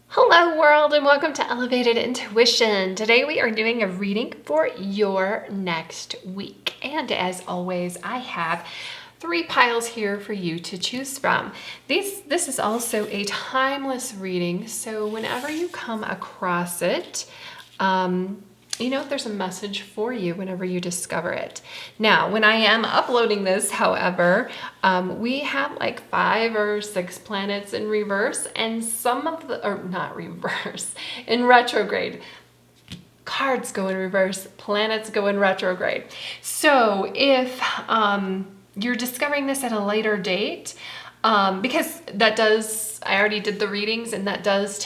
Hello world and welcome to Elevated Intuition. Today we are doing a reading for your next week. And as always, I have 3 piles here for you to choose from. This is also a timeless reading, so whenever you come across it, there's a message for you whenever you discover it. Now, when I am uploading this, however, we have like 5 or 6 planets in reverse and not reverse, in retrograde. Cards go in reverse, planets go in retrograde. So if you're discovering this at a later date, because I already did the readings and that does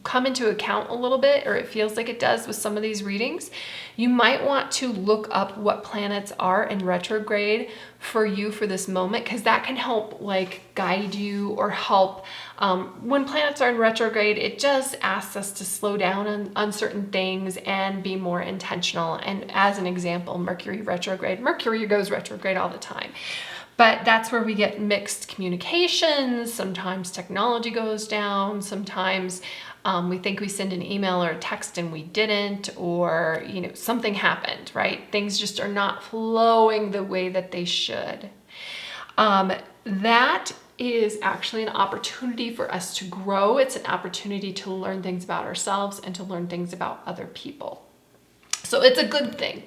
come into account a little bit, or it feels like it does with some of these readings. You might want to look up what planets are in retrograde for you for this moment, because that can help guide you or help. When planets are in retrograde, it just asks us to slow down on certain things and be more intentional. And as an example, Mercury retrograde. Mercury goes retrograde all the time. But that's where we get mixed communications. Sometimes technology goes down. Sometimes we think we send an email or a text and we didn't, or something happened, right? Things just are not flowing the way that they should. That is actually an opportunity for us to grow. It's an opportunity to learn things about ourselves and to learn things about other people. So it's a good thing.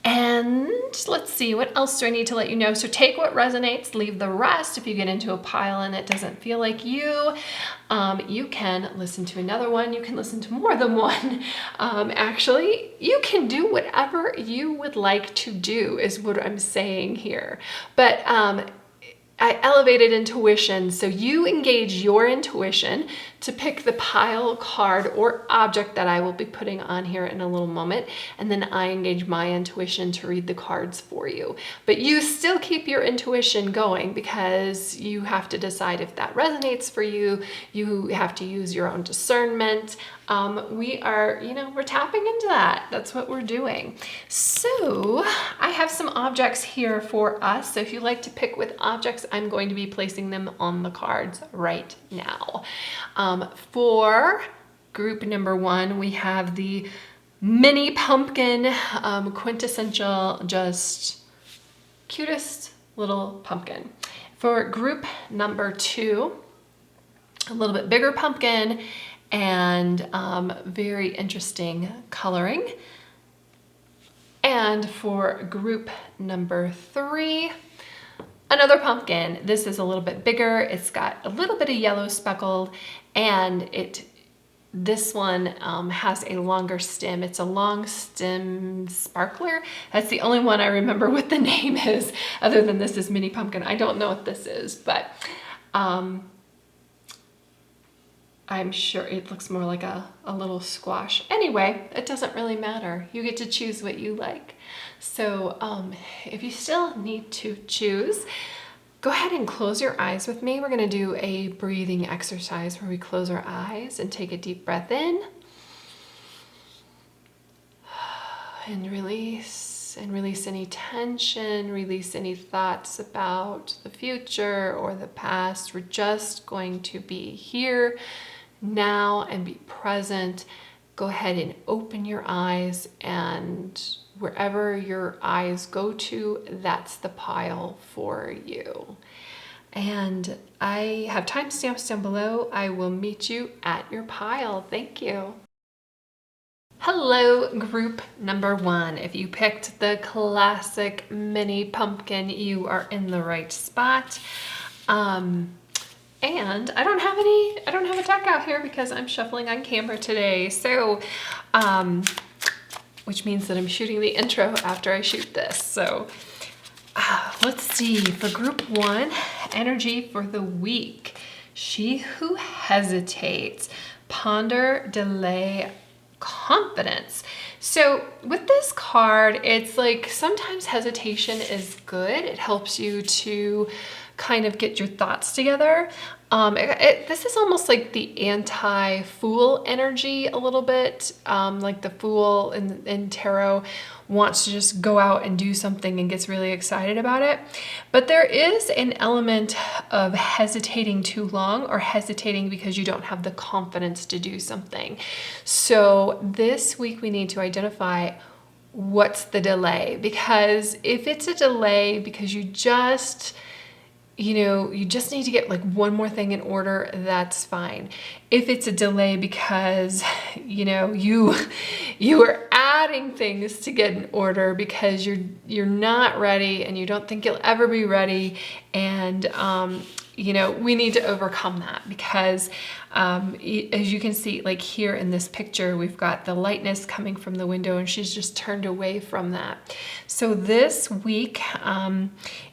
And let's see, what else do I need to let you know? So take what resonates, leave the rest. If you get into a pile and it doesn't feel like you can listen to another one. You can listen to more than one. Actually, you can do whatever you would like to do is what I'm saying here. But I elevated intuition, so you engage your intuition to pick the pile, card, or object that I will be putting on here in a little moment, and then I engage my intuition to read the cards for you. But you still keep your intuition going, because you have to decide if that resonates for you. You have to use your own discernment. We're tapping into that. That's what we're doing. So I have some objects here for us. So if you like to pick with objects, I'm going to be placing them on the cards right now. For group number 1, we have the mini pumpkin, quintessential, just cutest little pumpkin. For group number 2, a little bit bigger pumpkin and very interesting coloring. And for group number 3, another pumpkin. This is a little bit bigger. It's got a little bit of yellow speckled, and this one has a longer stem. It's a long stem sparkler. That's the only one I remember what the name is, other than this is mini pumpkin. I don't know what this is, but I'm sure it looks more like a little squash. Anyway, it doesn't really matter. You get to choose what you like. So if you still need to choose, go ahead and close your eyes with me. We're going to do a breathing exercise where we close our eyes and take a deep breath in and release any tension, release any thoughts about the future or the past. We're just going to be here now and be present. Go ahead and open your eyes, and wherever your eyes go to, that's the pile for you. And I have timestamps down below. I will meet you at your pile. Thank you. Hello, group number 1. If you picked the classic mini pumpkin, you are in the right spot. And I don't have a deck out here because I'm shuffling on camera today. So, which means that I'm shooting the intro after I shoot this. So let's see, for group 1, energy for the week. She who hesitates, ponder, delay, confidence. So with this card, it's like sometimes hesitation is good. It helps you to kind of get your thoughts together. This is almost like the anti-fool energy a little bit. Like the fool in tarot wants to just go out and do something and gets really excited about it. But there is an element of hesitating too long, or hesitating because you don't have the confidence to do something. So this week we need to identify what's the delay, because if it's a delay because you just need to get like one more thing in order, that's fine. If it's a delay because, you are adding things to get in order because you're not ready and you don't think you'll ever be ready, and we need to overcome that, because as you can see, like here in this picture, we've got the lightness coming from the window and she's just turned away from that. So this week,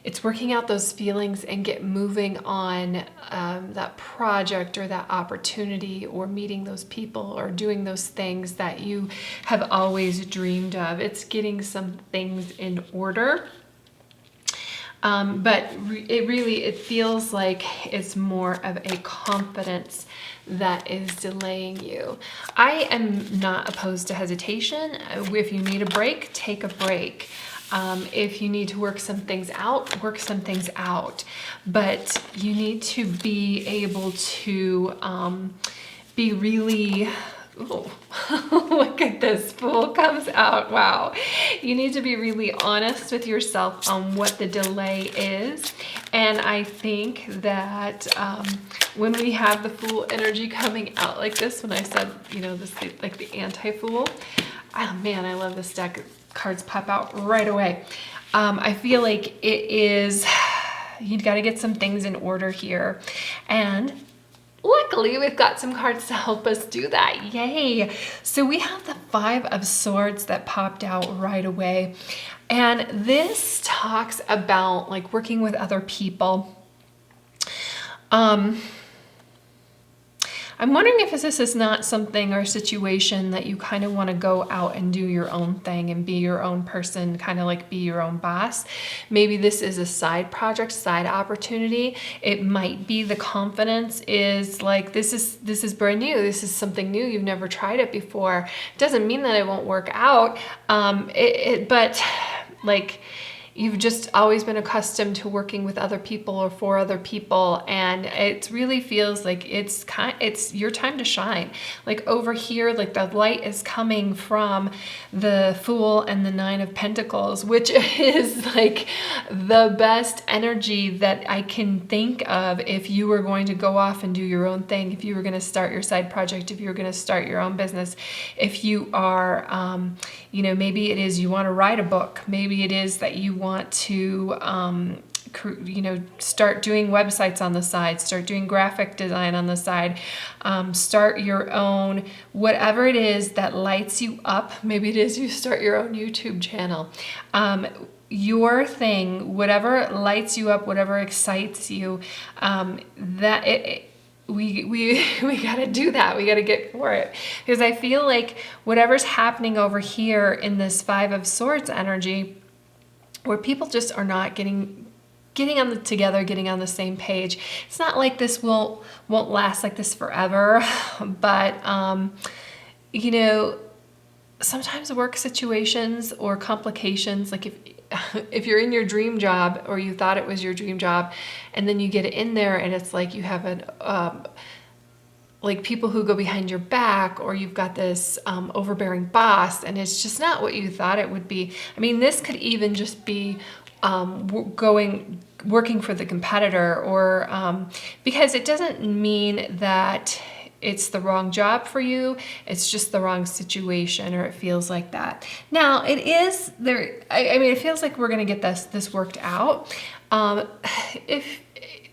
it's working out those feelings and get moving on that project or that opportunity, or meeting those people or doing those things that you have always dreamed of. It's getting some things in order. But it feels like it's more of a confidence that is delaying you. I am not opposed to hesitation. If you need a break, take a break. If you need to work some things out, work some things out. But you need to be able to be really... Oh, look at this, Fool comes out. Wow. You need to be really honest with yourself on what the delay is. And I think that when we have the Fool energy coming out like this, when I said, this like the anti-Fool, oh man, I love this deck. Cards pop out right away. I feel like it is, you've got to get some things in order here. And luckily, we've got some cards to help us do that. Yay! So we have the Five of Swords that popped out right away. And this talks about like working with other people. I'm wondering if this is not something or situation that you kind of want to go out and do your own thing and be your own person, kind of like be your own boss. Maybe this is a side project, side opportunity. It might be the confidence is like, this is brand new. This is something new. You've never tried it before. It doesn't mean that it won't work out. But like, you've just always been accustomed to working with other people or for other people, and it really feels like it's your time to shine. Like over here, like the light is coming from the Fool and the Nine of Pentacles, which is like the best energy that I can think of if you were going to go off and do your own thing, if you were going to start your side project, if you were going to start your own business, if you are, maybe it is you want to write a book, maybe it is that you want to start doing websites on the side, start doing graphic design on the side, start your own, whatever it is that lights you up. Maybe it is you start your own YouTube channel. Your thing, whatever lights you up, whatever excites you, we got to do that. We got to get for it, because I feel like whatever's happening over here in this Five of Swords energy, where people just are not getting on the same page. It's not like this won't last like this forever, but sometimes work situations or complications, like if you're in your dream job, or you thought it was your dream job, and then you get in there and it's like you have like people who go behind your back, or you've got this overbearing boss, and it's just not what you thought it would be. I mean, this could even just be working for the competitor, or because it doesn't mean that it's the wrong job for you. It's just the wrong situation, or it feels like that. Now it is there. I mean, it feels like we're going to get this worked out. If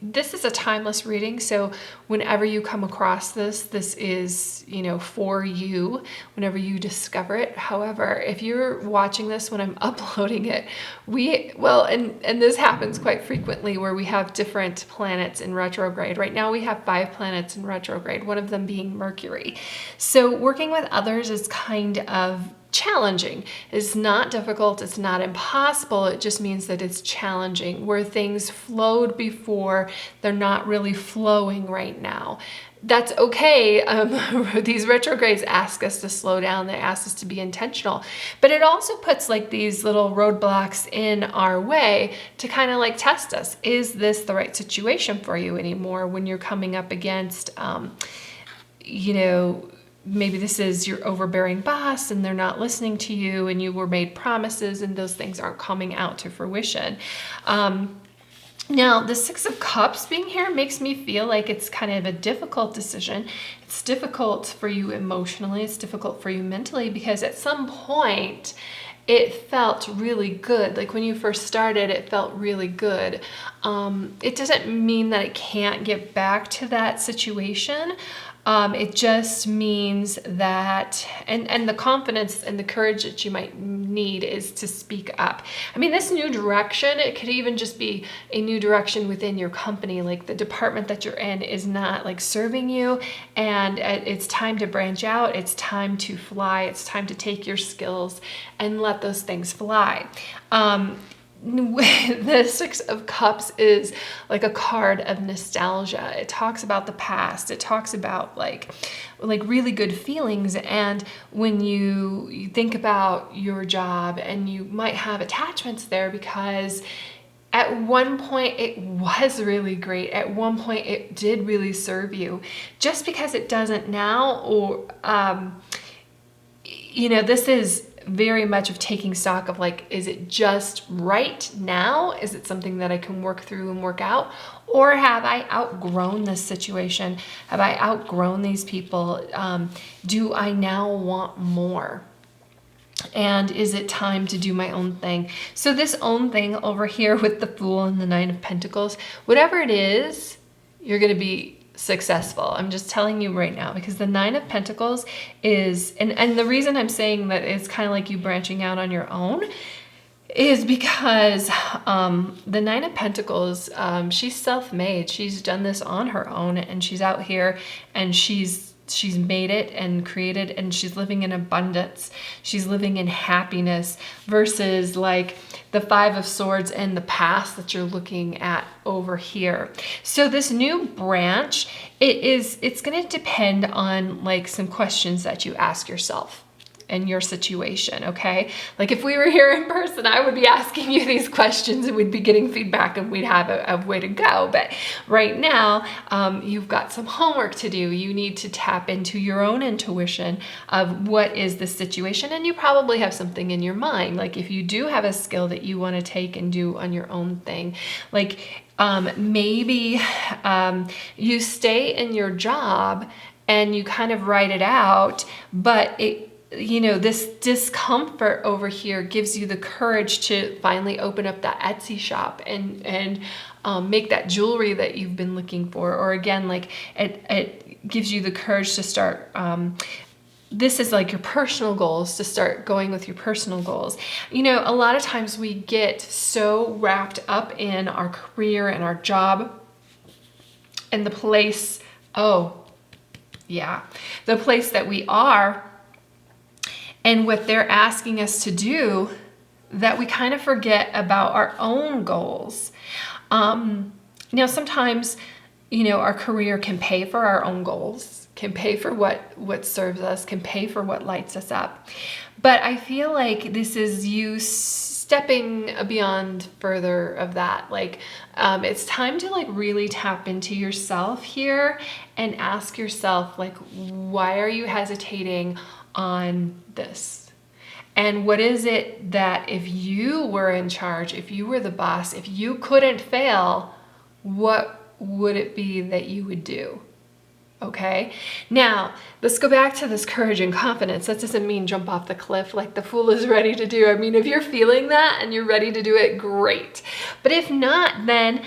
this is a timeless reading, so whenever you come across this is, for you, whenever you discover it. However, if you're watching this when I'm uploading it, and this happens quite frequently, where we have different planets in retrograde. Right now we have 5 planets in retrograde, one of them being Mercury. So working with others is kind of challenging. It's not difficult, it's not impossible, it just means that it's challenging. Where things flowed before, they're not really flowing right now. That's okay. These retrogrades ask us to slow down, they ask us to be intentional, but it also puts like these little roadblocks in our way to kind of like test us. Is this the right situation for you anymore when you're coming up against, you know, maybe this is your overbearing boss and they're not listening to you and you were made promises and those things aren't coming out to fruition. Now, the Six of Cups being here makes me feel like it's kind of a difficult decision. It's difficult for you emotionally. It's difficult for you mentally because at some point it felt really good. Like when you first started, it felt really good. It doesn't mean that it can't get back to that situation. It just means that, and the confidence and the courage that you might need is to speak up. I mean, this new direction, it could even just be a new direction within your company. Like the department that you're in is not like serving you, and it's time to branch out. It's time to fly. It's time to take your skills and let those things fly. The Six of Cups is like a card of nostalgia. It talks about the past. It talks about like really good feelings. And when you think about your job, and you might have attachments there because at one point it was really great. At one point it did really serve you. Just because it doesn't now, or you know, this is very much of taking stock of like, is it just right now? Is it something that I can work through and work out? Or have I outgrown this situation? Have I outgrown these people? Do I now want more? And is it time to do my own thing? So this own thing over here with the Fool and the Nine of Pentacles, whatever it is, you're going to be successful. I'm just telling you right now, because the Nine of Pentacles is, and the reason I'm saying that it's kind of like you branching out on your own is because the Nine of Pentacles, she's self-made. She's done this on her own, and she's out here and she's made it and created, and she's living in abundance. She's living in happiness versus like the Five of Swords and the past that you're looking at over here. So this new branch, it's going to depend on like some questions that you ask yourself and your situation, okay? Like if we were here in person, I would be asking you these questions and we'd be getting feedback and we'd have a way to go. But right now, you've got some homework to do. You need to tap into your own intuition of what is the situation. And you probably have something in your mind. Like if you do have a skill that you want to take and do on your own thing, like maybe you stay in your job and you kind of write it out, but you know, this discomfort over here gives you the courage to finally open up that Etsy shop and make that jewelry that you've been looking for. Or again, like it gives you the courage to start, this is like your personal goals, to start going with your personal goals. You know, a lot of times we get so wrapped up in our career and our job and the place, the place that we are, and what they're asking us to do, that we kind of forget about our own goals. Now, sometimes, you know, our career can pay for our own goals, can pay for what serves us, can pay for what lights us up. But I feel like this is you stepping beyond further of that. Like, it's time to like really tap into yourself here and ask yourself, like, why are you hesitating on this? And what is it that if you were in charge, if you were the boss, if you couldn't fail, what would it be that you would do? Okay, now let's go back to this courage and confidence. That doesn't mean jump off the cliff like the Fool is ready to do. I mean, if you're feeling that and you're ready to do it, great. But if not, then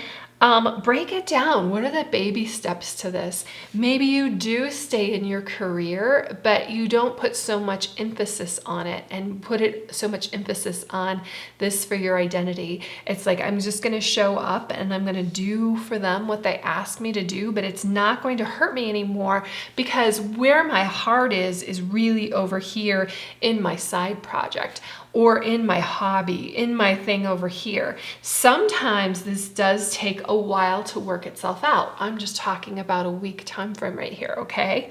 Break it down. What are the baby steps to this? Maybe you do stay in your career, but you don't put so much emphasis on it and put it so much emphasis on this for your identity. It's like, I'm just going to show up and I'm going to do for them what they ask me to do, but it's not going to hurt me anymore, because where my heart is really over here in my side project, or in my hobby, in my thing over here. Sometimes this does take a while to work itself out. I'm just talking about a week time frame right here, okay?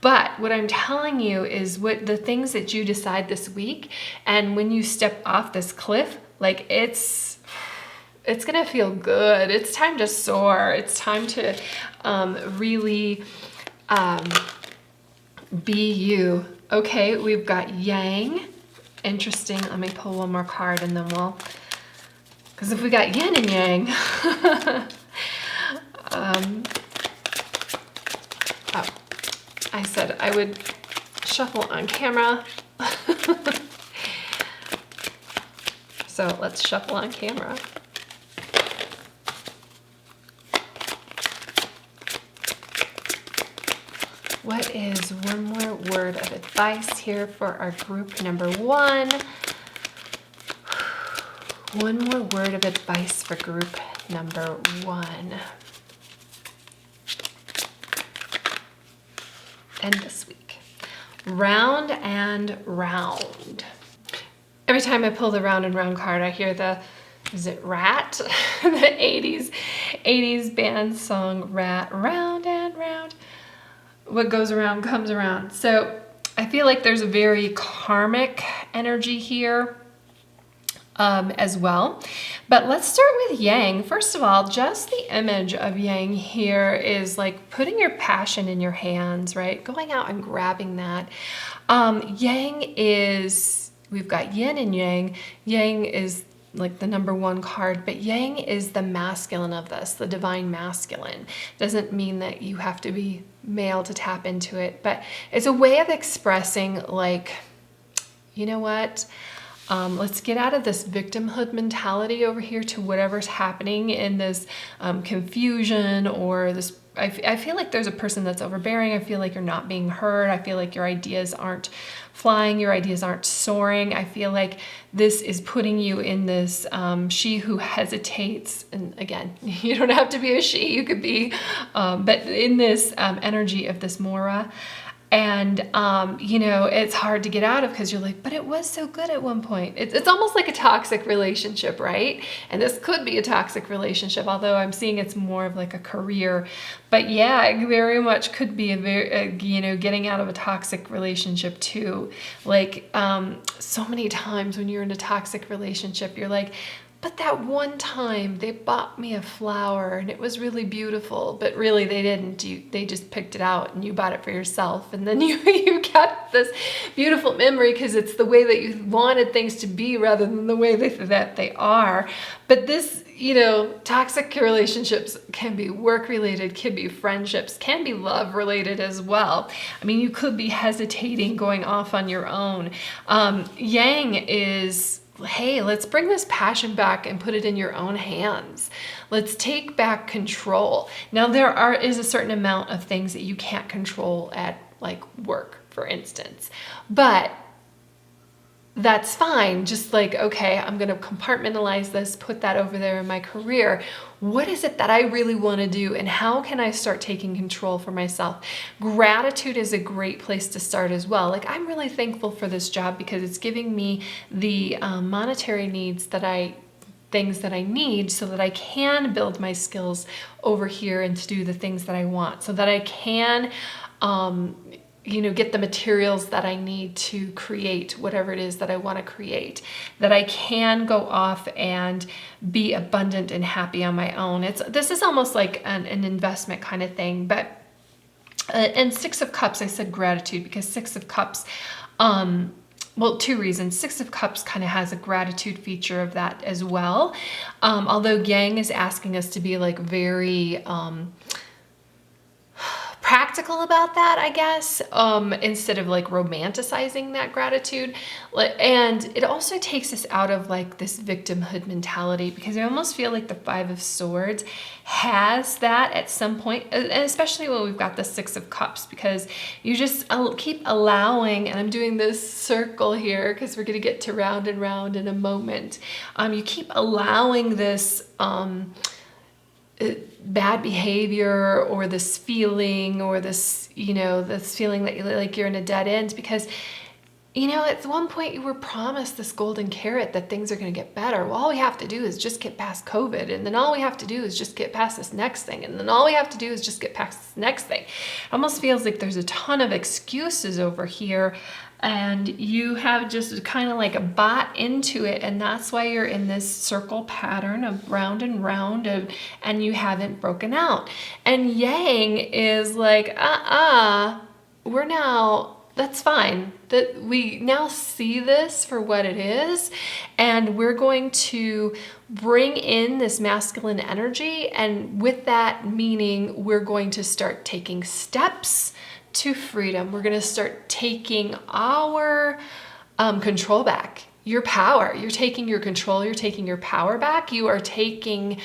But what I'm telling you is what the things that you decide this week, and when you step off this cliff, like it's gonna feel good. It's time to soar. It's time to really be you. Okay, we've got Yang. Interesting. Let me pull one more card and then we'll, because if we got yin and yang, oh, I said I would shuffle on camera. So let's shuffle on camera. What is one more word of advice here for our group number 1? One more word of advice for group number 1. And this week. Round and round. Every time I pull the round and round card, I hear the, is it Rat? The 80s band song Rat, round and round. What goes around comes around. So I feel like there's a very karmic energy here as well. But let's start with Yang. First of all, just the image of Yang here is like putting your passion in your hands, right? Going out and grabbing that. Yang is, we've got Yin and Yang. Yang is like the number 1 card, but Yang is the masculine of this, the divine masculine. Doesn't mean that you have to be male to tap into it, but it's a way of expressing like, you know what? Let's get out of this victimhood mentality over here to whatever's happening in this confusion or this. I feel like there's a person that's overbearing. I feel like you're not being heard. I feel like your ideas aren't flying. Your ideas aren't soaring. I feel like this is putting you in this she who hesitates. And again, you don't have to be a she. You could be, but in this energy of this Mora. And, you know, it's hard to get out of because you're like, but it was so good at one point. It's almost like a toxic relationship, right? And this could be a toxic relationship, although I'm seeing it's more of like a career. But yeah, it very much could be a very, you know, getting out of a toxic relationship too. Like, so many times when you're in a toxic relationship, you're like, but that one time they bought me a flower and it was really beautiful, but really they didn't. They just picked it out and you bought it for yourself. And then you kept this beautiful memory because it's the way that you wanted things to be rather than the way that they are. But this, you know, toxic relationships can be work related, can be friendships, can be love related as well. I mean, you could be hesitating, going off on your own. Yang is, hey, let's bring this passion back and put it in your own hands. Let's take back control. Now there is a certain amount of things that you can't control at like work, for instance, but that's fine. Just like, okay, I'm going to compartmentalize this, put that over there in my career. What is it that I really want to do? And how can I start taking control for myself? Gratitude is a great place to start as well. Like, I'm really thankful for this job because it's giving me the monetary needs things that I need so that I can build my skills over here and to do the things that I want, so that I can, you know, get the materials that I need to create whatever it is that I want to create, that I can go off and be abundant and happy on my own. This is almost like an investment kind of thing. But and 6 of Cups, I said gratitude because 6 of Cups, well, 2 reasons. 6 of Cups kind of has a gratitude feature of that as well. Although Yang is asking us to be like very practical about that, I guess, instead of like romanticizing that gratitude. And it also takes us out of like this victimhood mentality, because I almost feel like the Five of Swords has that at some point, and especially when we've got the Six of Cups, because you just keep allowing, and I'm doing this circle here because we're going to get to round and round in a moment. You keep allowing this bad behavior, or this feeling, or this, this feeling that you're in a dead end, because at one point you were promised this golden carrot that things are going to get better. Well, all we have to do is just get past COVID. And then all we have to do is just get past this next thing. And then all we have to do is just get past this next thing. It almost feels like there's a ton of excuses over here. And you have just kind of like bought into it. And that's why you're in this circle pattern of round and round, and you haven't broken out. And Yang is like, we're now... That's fine. That we now see this for what it is, and we're going to bring in this masculine energy, and with that meaning, we're going to start taking steps to freedom. We're going to start taking our control back. Your power. You're taking your control. You're taking your power back. You are picking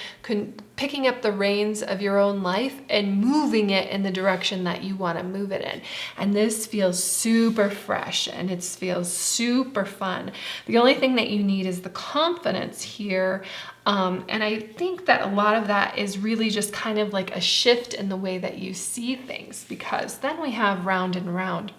up the reins of your own life and moving it in the direction that you want to move it in. And this feels super fresh, and it feels super fun. The only thing that you need is the confidence here. And I think that a lot of that is really just kind of like a shift in the way that you see things, because then we have round and round.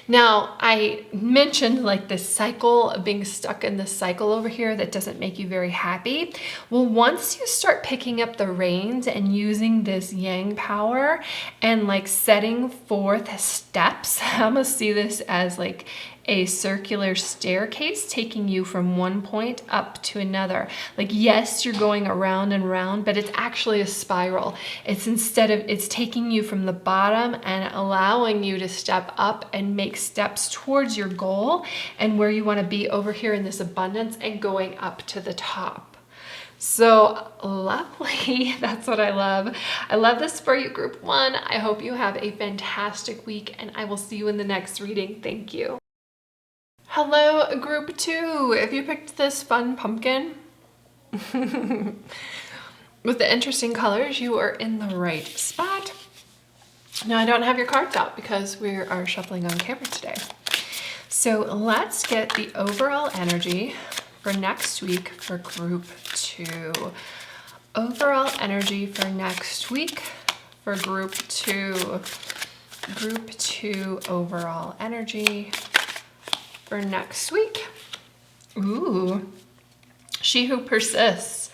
Now, I mentioned like this cycle of being stuck in this cycle over here that doesn't make you very happy. Well, once you start picking up the reins and using this yang power and like setting forth steps, I'm gonna see this as like a circular staircase taking you from one point up to another. Like, yes, you're going around and around, but it's actually a spiral. It's taking you from the bottom and allowing you to step up and make steps towards your goal and where you want to be over here in this abundance, and going up to the top. So lovely. That's what I love. I love this for you, Group 1. I hope you have a fantastic week, and I will see you in the next reading. Thank you. Hello, Group 2. If you picked this fun pumpkin with the interesting colors, you are in the right spot. Now, I don't have your cards out because we are shuffling on camera today. So let's get the overall energy for next week for Group 2. Overall energy for next week for Group 2. Group 2 overall energy for next week. Ooh, She Who Persists.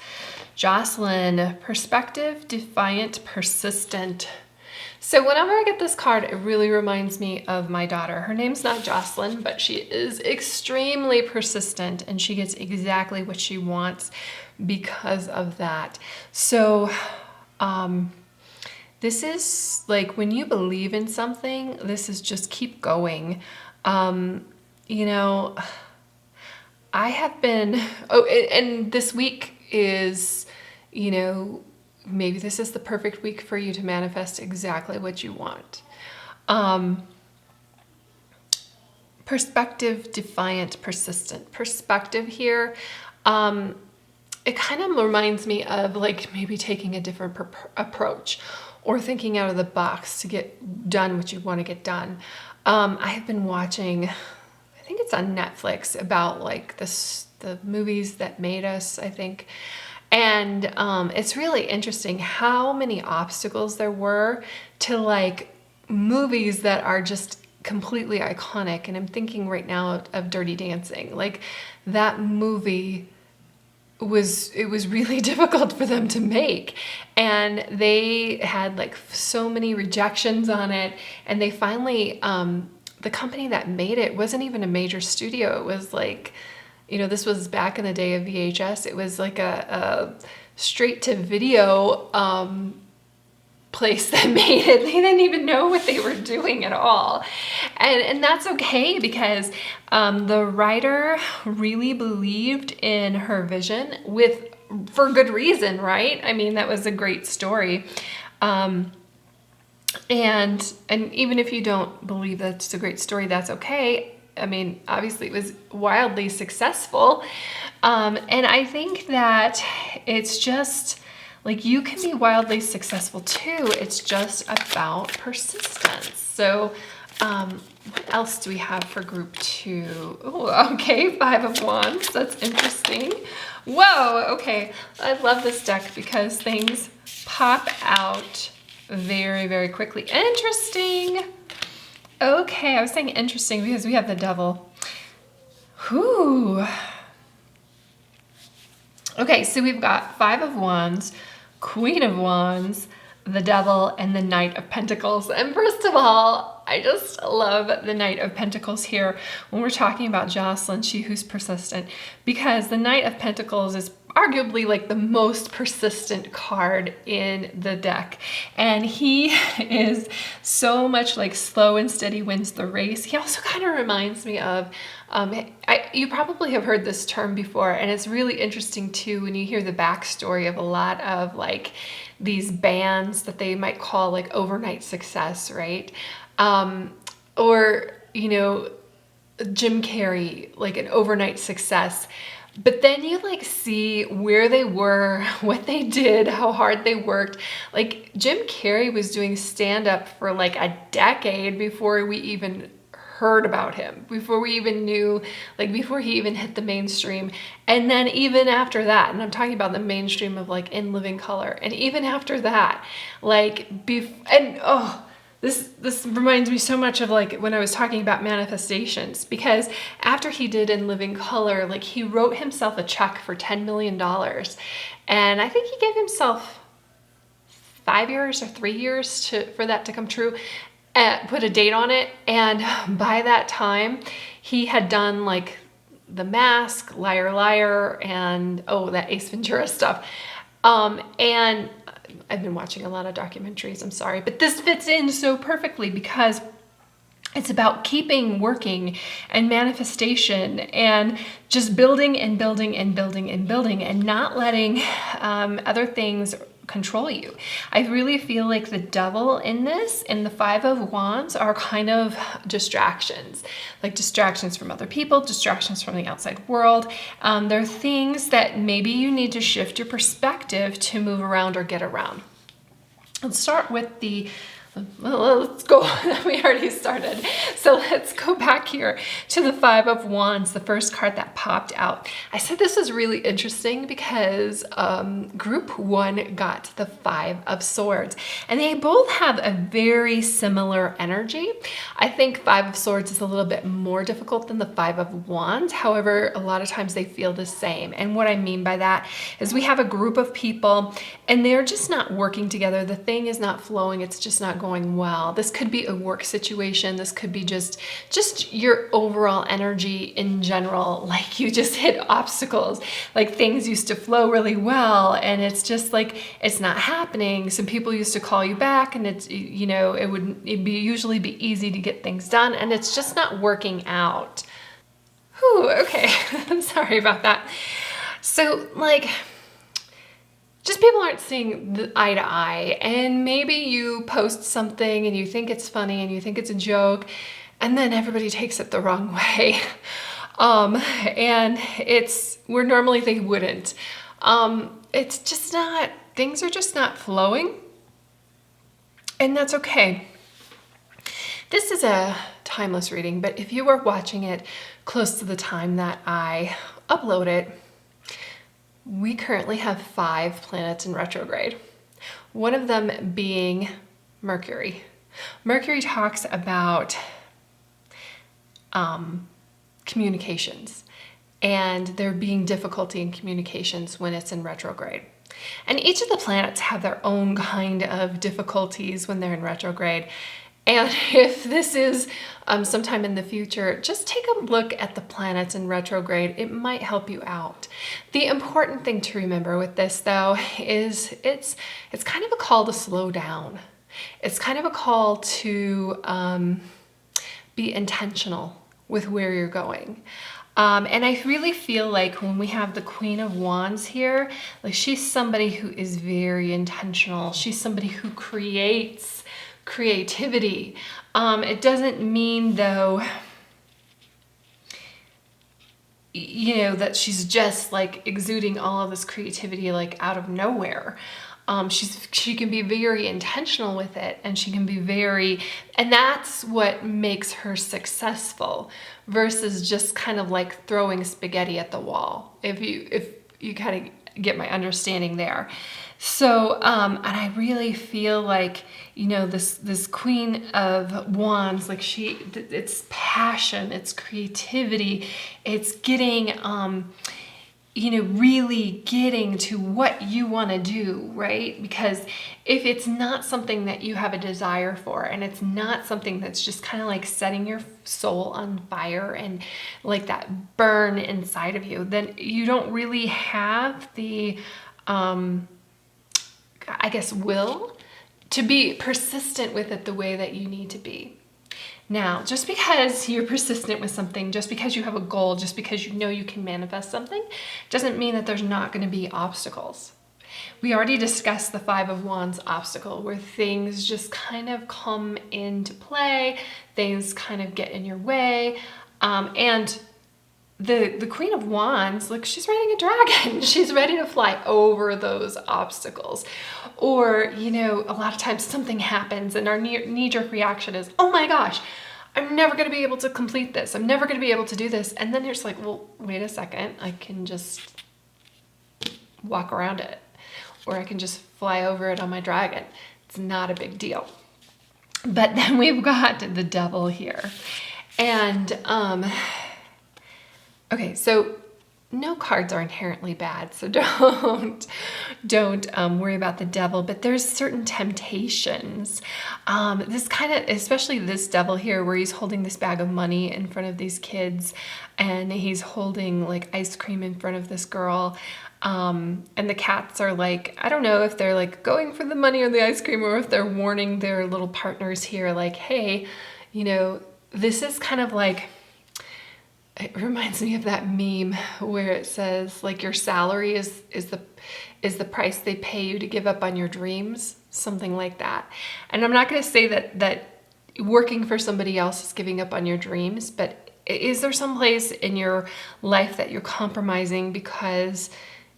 Jocelyn, perspective, defiant, persistent. So whenever I get this card, it really reminds me of my daughter. Her name's not Jocelyn, but she is extremely persistent, and she gets exactly what she wants because of that. So this is like when you believe in something, this is just keep going. I have been, and this week is, maybe this is the perfect week for you to manifest exactly what you want. Perspective, defiant, persistent. Perspective here, it kind of reminds me of like maybe taking a different approach or thinking out of the box to get done what you want to get done. I have been watching, I think it's on Netflix, about like the movies that made us, I think. And it's really interesting how many obstacles there were to like movies that are just completely iconic. And I'm thinking right now of Dirty Dancing. Like that movie it was really difficult for them to make, and they had like so many rejections on it, and they finally the company that made it wasn't even a major studio. It was like, this was back in the day of VHS. It was like a straight to video place that made it. They didn't even know what they were doing at all. And that's okay, because the writer really believed in her vision for good reason, right? I mean, that was a great story. And even if you don't believe that's a great story, that's okay. I mean, obviously it was wildly successful. And I think that it's just like you can be wildly successful too. It's just about persistence. So what else do we have for group 2? Oh, okay, 5 of Wands. That's interesting. Whoa, okay. I love this deck because things pop out very, very quickly. Interesting. Okay, I was saying interesting because we have the Devil. Whew. Okay, so we've got 5 of Wands, Queen of Wands, the Devil, and the Knight of Pentacles. And first of all, I just love the Knight of Pentacles here when we're talking about Jocelyn, she who's persistent, because the Knight of Pentacles is arguably like the most persistent card in the deck. And he is so much like slow and steady wins the race. He also kind of reminds me of, you probably have heard this term before, and it's really interesting too when you hear the backstory of a lot of like these bands that they might call like overnight success, right? Or, you know, Jim Carrey, like an overnight success. But then you like see where they were, what they did, how hard they worked. Like Jim Carrey was doing stand-up for like a decade before we even heard about him, before we even knew, like before he even hit the mainstream. And then even after that, and I'm talking about the mainstream of like In Living Color, and even after that, like, this reminds me so much of like when I was talking about manifestations, because after he did In Living Color, like he wrote himself a check for $10 million. And I think he gave himself 5 years or 3 years for that to come true, put a date on it. And by that time he had done like The Mask, Liar Liar, and that Ace Ventura stuff. And I've been watching a lot of documentaries, I'm sorry, but this fits in so perfectly because it's about keeping working and manifestation and just building and building and building and building and not letting other things control you. I really feel like the Devil in this and the 5 of Wands are kind of distractions, like distractions from other people, distractions from the outside world. They're things that maybe you need to shift your perspective to move around or get around. Let's start with let's go. We already started. So let's go back here to the 5 of Wands, the first card that popped out. I said this was really interesting because group 1 got the 5 of Swords, and they both have a very similar energy. I think 5 of Swords is a little bit more difficult than the 5 of Wands. However, a lot of times they feel the same. And what I mean by that is we have a group of people and they're just not working together. The thing is not flowing. It's just not going well. This could be a work situation. This could be just your overall energy in general. Like you just hit obstacles, like things used to flow really well and it's just like, it's not happening. Some people used to call you back and it's, you know, it'd usually be easy to get things done and it's just not working out. Whew, okay. I'm sorry about that. So like, just people aren't seeing the eye to eye, and maybe you post something and you think it's funny and you think it's a joke and then everybody takes it the wrong way. And it's where normally they wouldn't. It's just not, things are just not flowing, and that's okay. This is a timeless reading, but if you were watching it close to the time that I upload it, we currently have 5 planets in retrograde. One of them being Mercury. Mercury talks about communications and there being difficulty in communications when it's in retrograde. And each of the planets have their own kind of difficulties when they're in retrograde. And if this is sometime in the future, just take a look at the planets in retrograde. It might help you out. The important thing to remember with this, though, is it's kind of a call to slow down. It's kind of a call to be intentional with where you're going. And I really feel like when we have the Queen of Wands here, like she's somebody who is very intentional. She's somebody who creates creativity. It doesn't mean though, you know, that she's just like exuding all of this creativity like out of nowhere. She can be very intentional with it, and she can be and that's what makes her successful versus just kind of like throwing spaghetti at the wall. If you kind of get my understanding there. So, and I really feel like, you know, this Queen of Wands, like it's passion, it's creativity, it's getting, you know, really getting to what you want to do, right? Because if it's not something that you have a desire for, and it's not something that's just kind of like setting your soul on fire and like that burn inside of you, then you don't really have the, I guess, will to be persistent with it the way that you need to be. Now, just because you're persistent with something, just because you have a goal, just because you know you can manifest something, doesn't mean that there's not going to be obstacles. We already discussed the Five of Wands obstacle, where things just kind of come into play, things kind of get in your way, and the Queen of Wands, look, she's riding a dragon. She's ready to fly over those obstacles. Or, you know, a lot of times something happens and our knee-jerk reaction is, oh my gosh, I'm never going to be able to complete this. I'm never going to be able to do this. And then you're just like, well, wait a second. I can just walk around it. Or I can just fly over it on my dragon. It's not a big deal. But then we've got the Devil here. And, okay, so no cards are inherently bad, so don't worry about the Devil, but there's certain temptations. This kind of, especially this Devil here, where he's holding this bag of money in front of these kids, and he's holding like ice cream in front of this girl, and the cats are like, I don't know if they're like going for the money or the ice cream, or if they're warning their little partners here, like, hey, you know, this is kind of like, it reminds me of that meme where it says like your salary is the price they pay you to give up on your dreams, something like that. And I'm not going to say that working for somebody else is giving up on your dreams, but is there some place in your life that you're compromising because,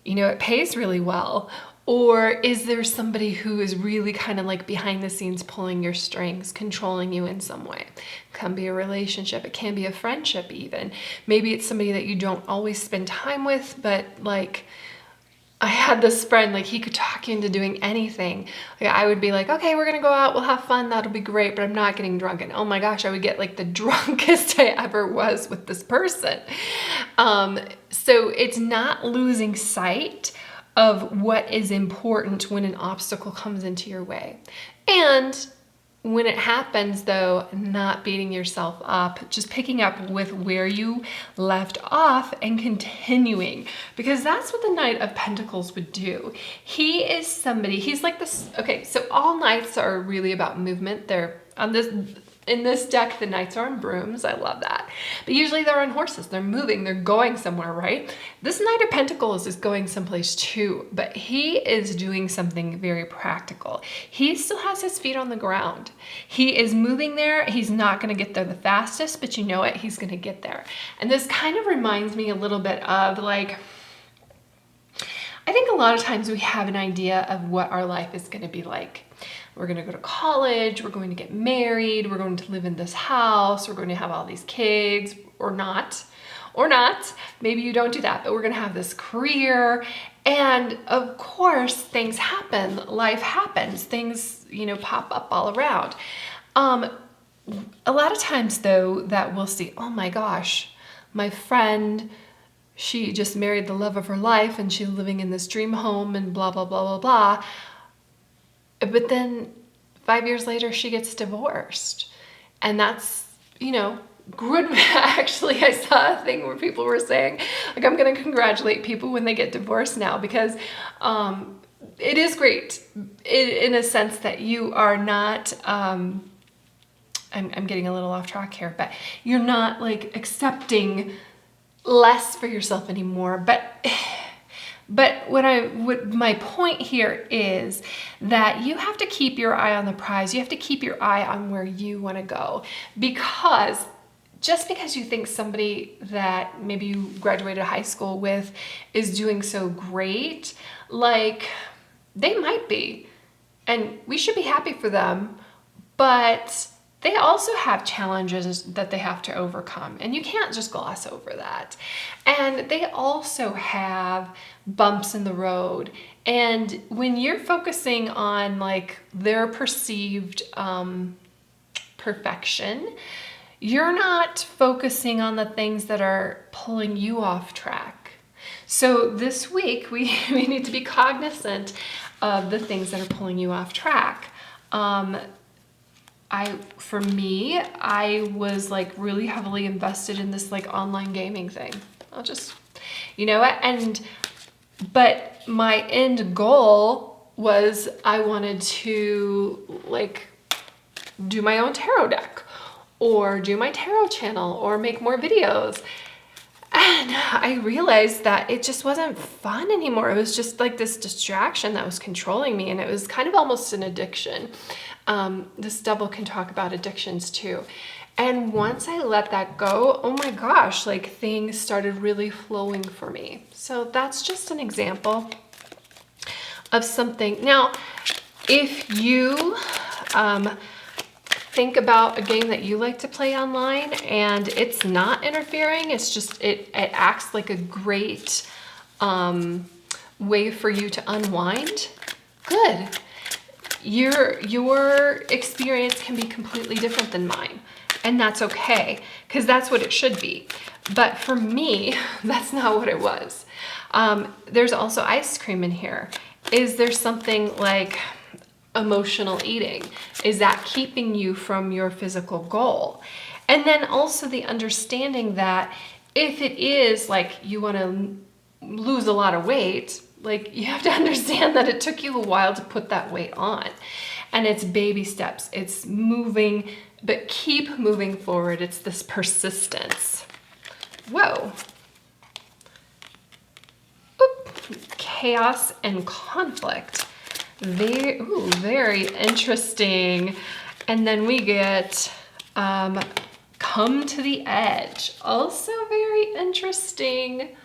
you know, it pays really well? Or is there somebody who is really kind of like behind the scenes pulling your strings, controlling you in some way? It can be a relationship. It can be a friendship even. Maybe it's somebody that you don't always spend time with, but like I had this friend, like he could talk you into doing anything. Like I would be like, okay, we're going to go out. We'll have fun. That'll be great, but I'm not getting drunk. And oh my gosh, I would get like the drunkest I ever was with this person. So it's not losing sight of what is important when an obstacle comes into your way. And when it happens though, not beating yourself up, just picking up with where you left off and continuing, because that's what the Knight of Pentacles would do. He is somebody, he's like this, okay, so all knights are really about movement. They're on this, in this deck, the knights are on brooms. I love that. But usually they're on horses. They're moving. They're going somewhere, right? This Knight of Pentacles is going someplace too, but he is doing something very practical. He still has his feet on the ground. He is moving there. He's not going to get there the fastest, but you know what? He's going to get there. And this kind of reminds me a little bit of like, I think a lot of times we have an idea of what our life is going to be like. We're going to go to college, we're going to get married, we're going to live in this house, we're going to have all these kids, or not. Maybe you don't do that, but we're going to have this career. And of course, things happen, life happens, things, you know, pop up all around. A lot of times though, that we'll see, oh my gosh, my friend, she just married the love of her life and she's living in this dream home and blah, blah, blah, blah, blah. But then 5 years later, she gets divorced. And that's, you know, good. Actually, I saw a thing where people were saying, like, I'm going to congratulate people when they get divorced now, because it is great in a sense that you are not, I'm getting a little off track here, but you're not like accepting less for yourself anymore. But But my point here is that you have to keep your eye on the prize. You have to keep your eye on where you want to go, because just because you think somebody that maybe you graduated high school with is doing so great, like they might be, and we should be happy for them, but they also have challenges that they have to overcome, and you can't just gloss over that. And they also have bumps in the road. And when you're focusing on like their perceived perfection, you're not focusing on the things that are pulling you off track. So this week, we need to be cognizant of the things that are pulling you off track. For me, I was like really heavily invested in this like online gaming thing. I'll just, you know what? But my end goal was I wanted to like do my own tarot deck, or do my tarot channel, or make more videos. And I realized that it just wasn't fun anymore. It was just like this distraction that was controlling me, and it was kind of almost an addiction. This devil can talk about addictions too. And once I let that go, oh my gosh, like things started really flowing for me. So that's just an example of something. Now, if you think about a game that you like to play online and it's not interfering, it's just, it acts like a great way for you to unwind, good. Your experience can be completely different than mine, and that's okay, because that's what it should be. But for me, that's not what it was. There's also ice cream in here. Is there something like emotional eating? Is that keeping you from your physical goal? And then also the understanding that if it is like you want to lose a lot of weight, like you have to understand that it took you a while to put that weight on, and it's baby steps. It's moving, but keep moving forward. It's this persistence. Whoa. Oop. Chaos and conflict. Very interesting. And then we get come to the edge. Also very interesting.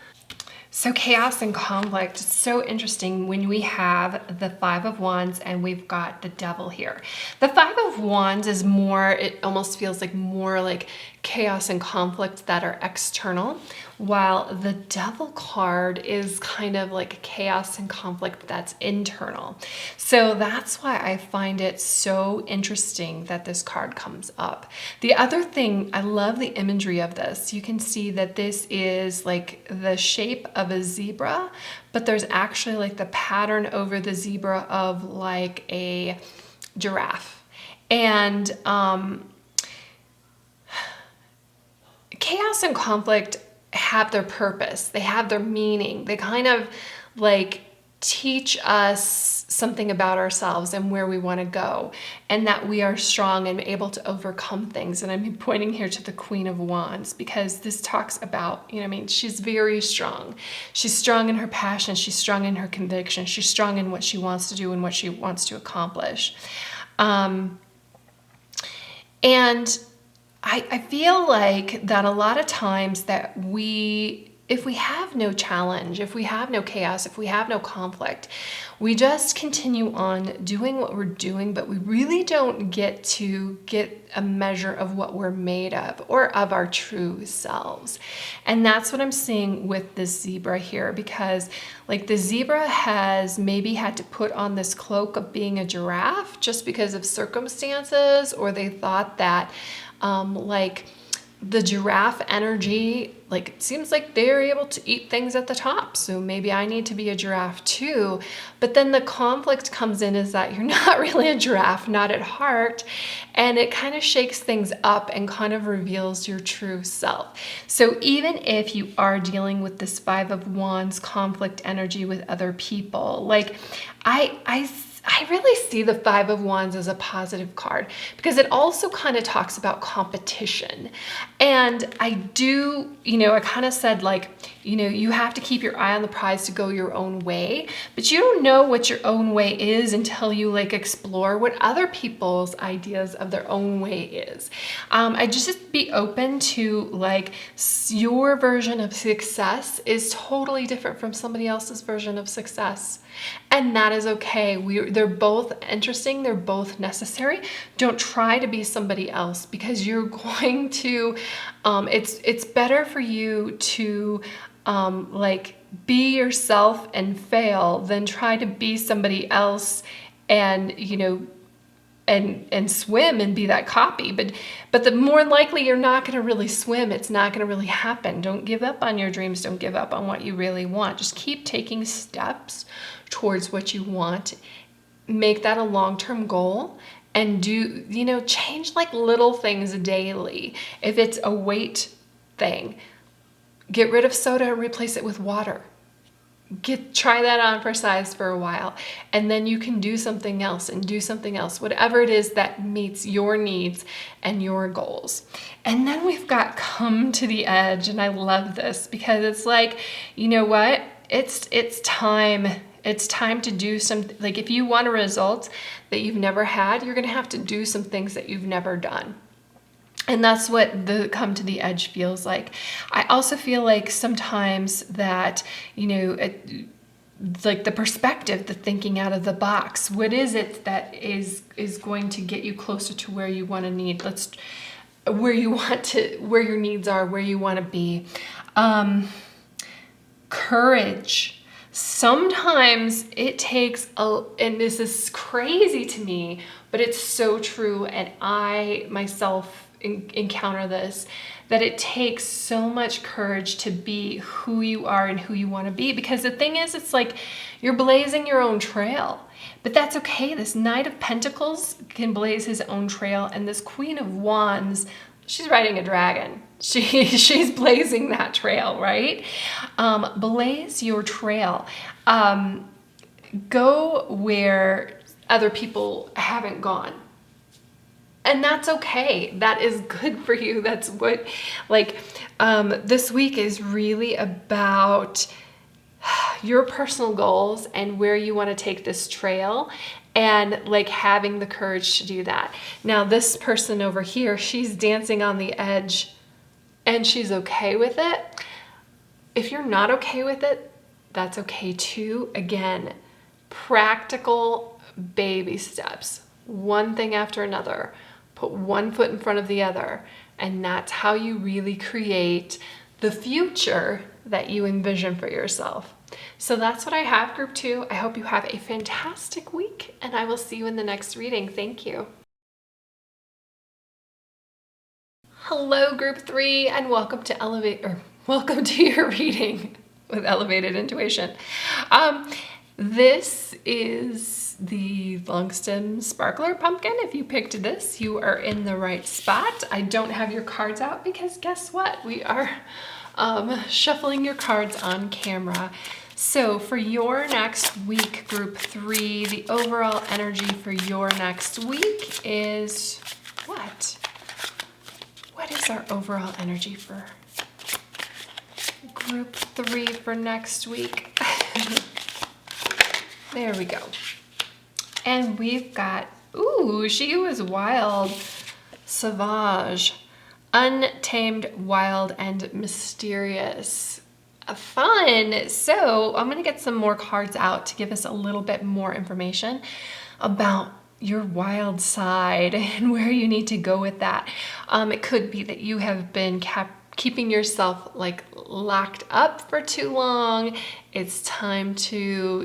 So chaos and conflict, it's so interesting when we have the Five of Wands and we've got the Devil here. The Five of Wands is more, it almost feels like more like chaos and conflict that are external, while the Devil card is kind of like chaos and conflict that's internal. So that's why I find it so interesting that this card comes up. The other thing, I love the imagery of this. You can see that this is like the shape of a zebra, but there's actually like the pattern over the zebra of like a giraffe. And chaos and conflict have their purpose. They have their meaning. They kind of like teach us something about ourselves and where we want to go, and that we are strong and able to overcome things. And I'm pointing here to the Queen of Wands because this talks about, you know, I mean, she's very strong. She's strong in her passion. She's strong in her conviction. She's strong in what she wants to do and what she wants to accomplish. And I feel like that a lot of times that if we have no challenge, if we have no chaos, if we have no conflict, we just continue on doing what we're doing, but we really don't get to get a measure of what we're made of or of our true selves. And that's what I'm seeing with this zebra here, because like the zebra has maybe had to put on this cloak of being a giraffe just because of circumstances, or they thought that like the giraffe energy, like it seems like they're able to eat things at the top, so maybe I need to be a giraffe too. But then the conflict comes in is that you're not really a giraffe, not at heart, and it kind of shakes things up and kind of reveals your true self. So even if you are dealing with this Five of Wands conflict energy with other people, like I I really see the Five of Wands as a positive card because it also kind of talks about competition. And I do, I kind of said like, you have to keep your eye on the prize to go your own way, but you don't know what your own way is until you like explore what other people's ideas of their own way is. I just be open to like your version of success is totally different from somebody else's version of success. And that is okay. They're both interesting. They're both necessary. Don't try to be somebody else because you're going to, it's better for you to like be yourself and fail than try to be somebody else and, and swim and be that copy. But the more likely you're not going to really swim. It's not going to really happen. Don't give up on your dreams. Don't give up on what you really want. Just keep taking steps towards what you want. Make that a long-term goal and do, change like little things daily. If it's a weight thing, get rid of soda and replace it with water. Try that on for size for a while, and then you can do something else and do something else, whatever it is that meets your needs and your goals. And then we've got come to the edge, and I love this because it's like, you know what? It's time. It's time to do something. Like if you want a result that you've never had, you're going to have to do some things that you've never done. And that's what the come to the edge feels like. I also feel like sometimes that, like the perspective, the thinking out of the box, what is it that is going to get you closer to where you want to need? Where your needs are, where you want to be. Courage. Sometimes it takes, and this is crazy to me, but it's so true. And I myself encounter this, that it takes so much courage to be who you are and who you want to be. Because the thing is, it's like you're blazing your own trail, but that's okay. This Knight of Pentacles can blaze his own trail. And this Queen of Wands, she's riding a dragon. She's blazing that trail, right? Blaze your trail. Go where other people haven't gone. And that's okay. That is good for you. That's what, this week is really about your personal goals and where you want to take this trail and like having the courage to do that. Now, this person over here, she's dancing on the edge and she's okay with it. If you're not okay with it, that's okay too. Again, practical baby steps, one thing after another. Put one foot in front of the other, and that's how you really create the future that you envision for yourself. So that's what I have, Group 2. I hope you have a fantastic week, and I will see you in the next reading. Thank you. Hello, Group 3, and welcome to your reading with Elevated Intuition. This is the long stem sparkler pumpkin. If you picked this, you are in the right spot. I don't have your cards out because guess what? We are shuffling your cards on camera. So for your next week, Group 3, the overall energy for your next week is what? What is our overall energy for Group 3 for next week? There we go. And we've got, ooh, she was wild, sauvage, untamed, wild, and mysterious. Fun. So I'm going to get some more cards out to give us a little bit more information about your wild side and where you need to go with that. It could be that you have been keeping yourself like locked up for too long. It's time to,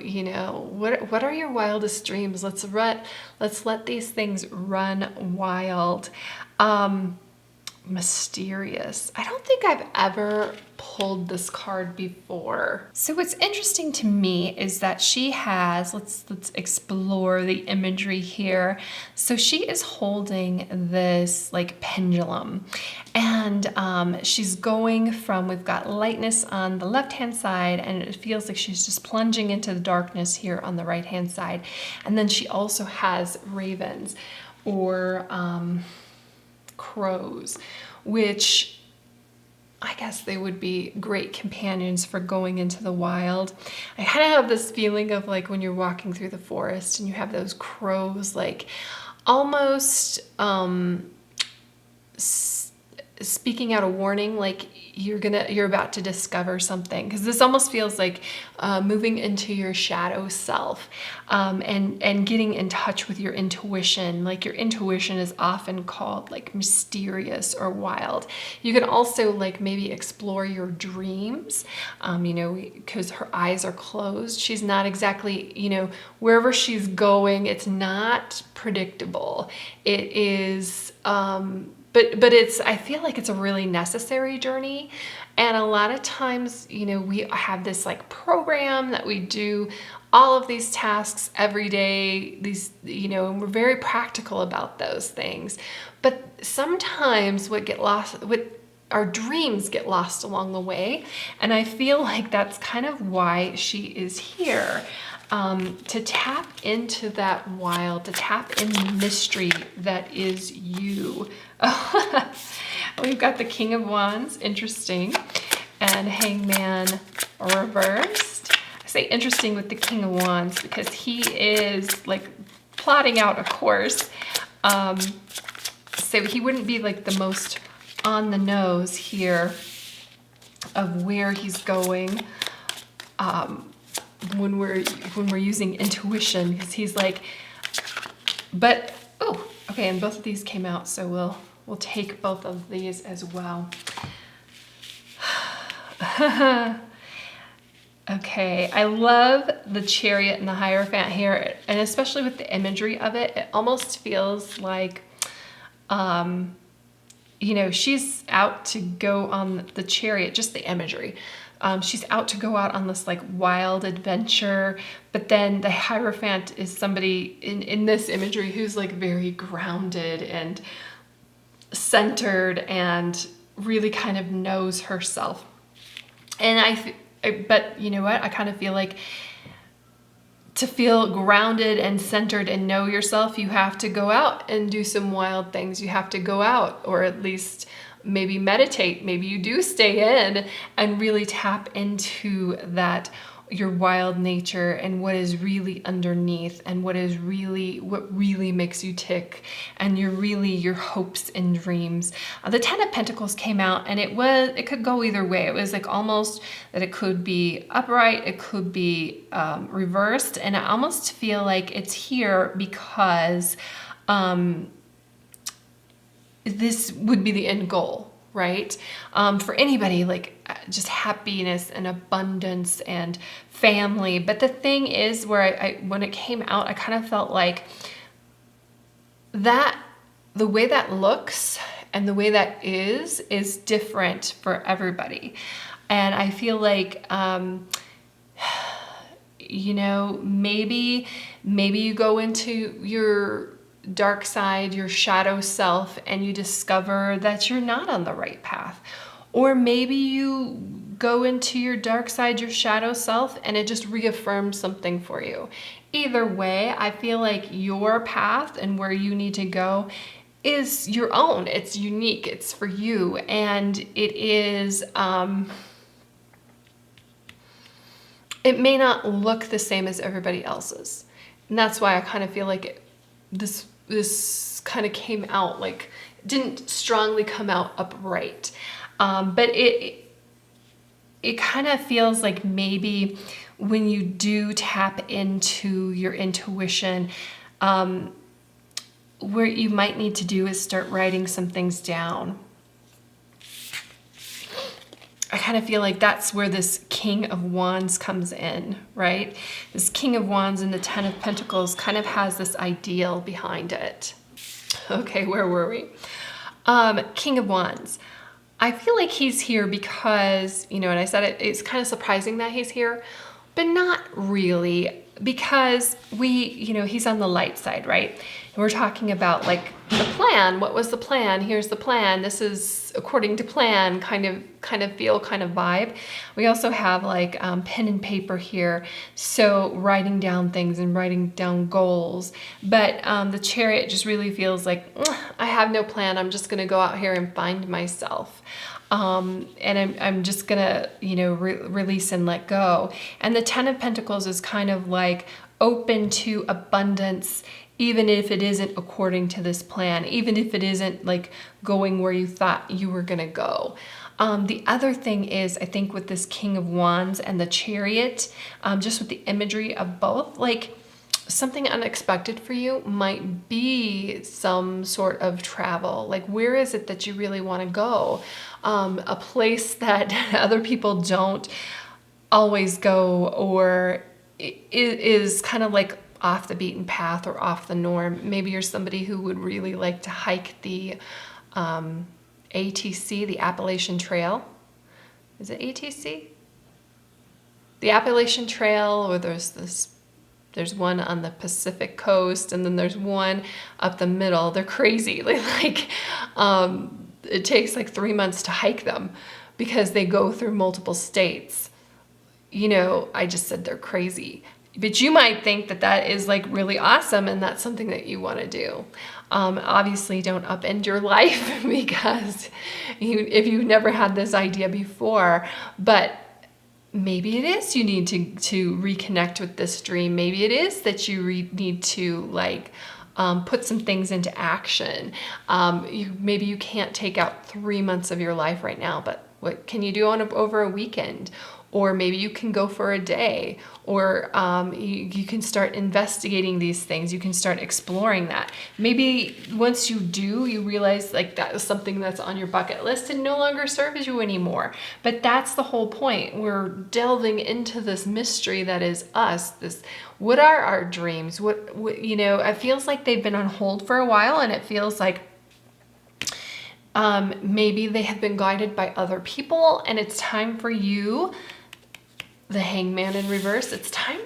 what are your wildest dreams? Let's let these things run wild. mysterious. I don't think I've ever pulled this card before. So what's interesting to me is that she has, let's explore the imagery here. So she is holding this like pendulum, and she's going from, we've got lightness on the left-hand side, and it feels like she's just plunging into the darkness here on the right-hand side. And then she also has ravens, or crows, which I guess they would be great companions for going into the wild. I kind of have this feeling of like when you're walking through the forest and you have those crows like almost speaking out a warning, like you're about to discover something, because this almost feels like moving into your shadow self, and getting in touch with your intuition. Like your intuition is often called like mysterious or wild. You can also like maybe explore your dreams, because her eyes are closed. She's not exactly, wherever she's going, it's not predictable. It is but I feel like it's a really necessary journey. And a lot of times, we have this like program that we do all of these tasks every day, and we're very practical about those things. But sometimes our dreams get lost along the way. And I feel like that's kind of why she is here. To tap into that wild, to tap in the mystery that is you. We've got the King of Wands, interesting, and Hangman reversed. I say interesting with the King of Wands because he is like plotting out a course. So he wouldn't be like the most on the nose here of where he's going. When we're using intuition, because he's like, but oh, okay, and both of these came out, so we'll take both of these as well. Okay, I love the Chariot and the Hierophant here, and especially with the imagery of it, it almost feels like, she's out to go on the Chariot, just the imagery. She's out to go out on this like wild adventure, but then the Hierophant is somebody in this imagery who's like very grounded and centered and really kind of knows herself. And but you know what? I kind of feel like to feel grounded and centered and know yourself, you have to go out and do some wild things. You have to go out, or at least maybe meditate. Maybe you do stay in and really tap into that, your wild nature and what is really underneath, and what really makes you tick, and your hopes and dreams. The Ten of Pentacles came out, and it could go either way. It was like almost that it could be upright, it could be reversed, and I almost feel like it's here because this would be the end goal, right? For anybody, like just happiness and abundance and family. But the thing is, where when it came out, I kind of felt like that the way that looks and the way that is different for everybody. And I feel like, maybe you go into your dark side, your shadow self, and you discover that you're not on the right path. Or maybe you go into your dark side, your shadow self, and it just reaffirms something for you. Either way, I feel like your path and where you need to go is your own. It's unique. It's for you. And it is, it may not look the same as everybody else's. And that's why I kind of feel like this kind of came out like, didn't strongly come out upright. But it kind of feels like maybe when you do tap into your intuition, what you might need to do is start writing some things down. I kind of feel like that's where this King of Wands comes in, right? This King of Wands and the Ten of Pentacles kind of has this ideal behind it. Okay, where were we? King of Wands. I feel like he's here because, and I said it's kind of surprising that he's here, but not really, because he's on the light side, right? And we're talking about like the plan. What was the plan? Here's the plan. This is according to plan, kind of feel, kind of vibe. We also have like pen and paper here. So writing down things and writing down goals. But the Chariot just really feels like, I have no plan. I'm just going to go out here and find myself. And I'm just gonna, release and let go. And the Ten of Pentacles is kind of like open to abundance, even if it isn't according to this plan, even if it isn't like going where you thought you were gonna go. The other thing is, I think with this King of Wands and the Chariot, just with the imagery of both, like something unexpected for you might be some sort of travel. Like, where is it that you really want to go? A place that other people don't always go, or is kind of like off the beaten path or off the norm. Maybe you're somebody who would really like to hike the ATC, the Appalachian Trail. Is it ATC? The Appalachian Trail, or there's one on the Pacific coast, and then there's one up the middle. They're crazy. Like, it takes like 3 months to hike them because they go through multiple states. I just said they're crazy. But you might think that that is like really awesome, and that's something that you want to do. Obviously, don't upend your life because if you've never had this idea before, but maybe it is you need to reconnect with this dream. Maybe it is that you need to like put some things into action. Maybe you can't take out 3 months of your life right now, but what can you do over a weekend? Or maybe you can go for a day, or you can start investigating these things. You can start exploring that. Maybe once you do, you realize like that is something that's on your bucket list and no longer serves you anymore. But that's the whole point. We're delving into this mystery that is us. What are our dreams? What it feels like they've been on hold for a while, and it feels like maybe they have been guided by other people, and it's time for you. The Hangman in reverse. It's time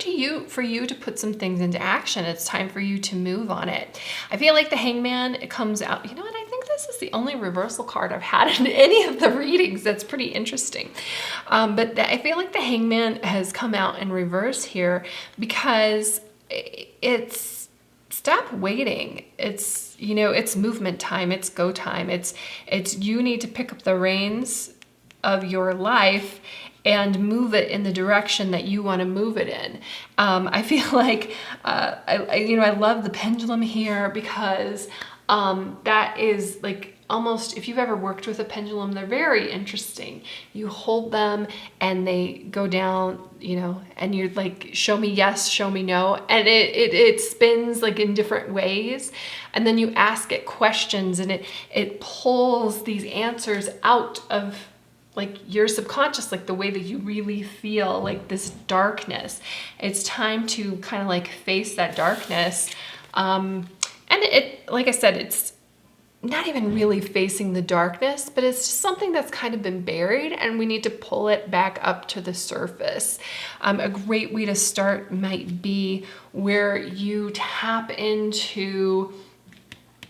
for you to put some things into action. It's time for you to move on it. I feel like the Hangman, it comes out, you know what? I think this is the only reversal card I've had in any of the readings. That's pretty interesting. But I feel like the Hangman has come out in reverse here because it's stop waiting. It's, it's movement time. It's go time. It's you need to pick up the reins of your life and move it in the direction that you want to move it in. I feel like, I love the pendulum here because that is like almost, if you've ever worked with a pendulum, they're very interesting. You hold them and they go down, and you're like, show me yes, show me no. And it spins like in different ways. And then you ask it questions, and it pulls these answers out of like your subconscious, like the way that you really feel, like this darkness. It's time to kind of like face that darkness. And it, like I said, it's not even really facing the darkness, but it's just something that's kind of been buried, and we need to pull it back up to the surface. A great way to start might be where you tap into,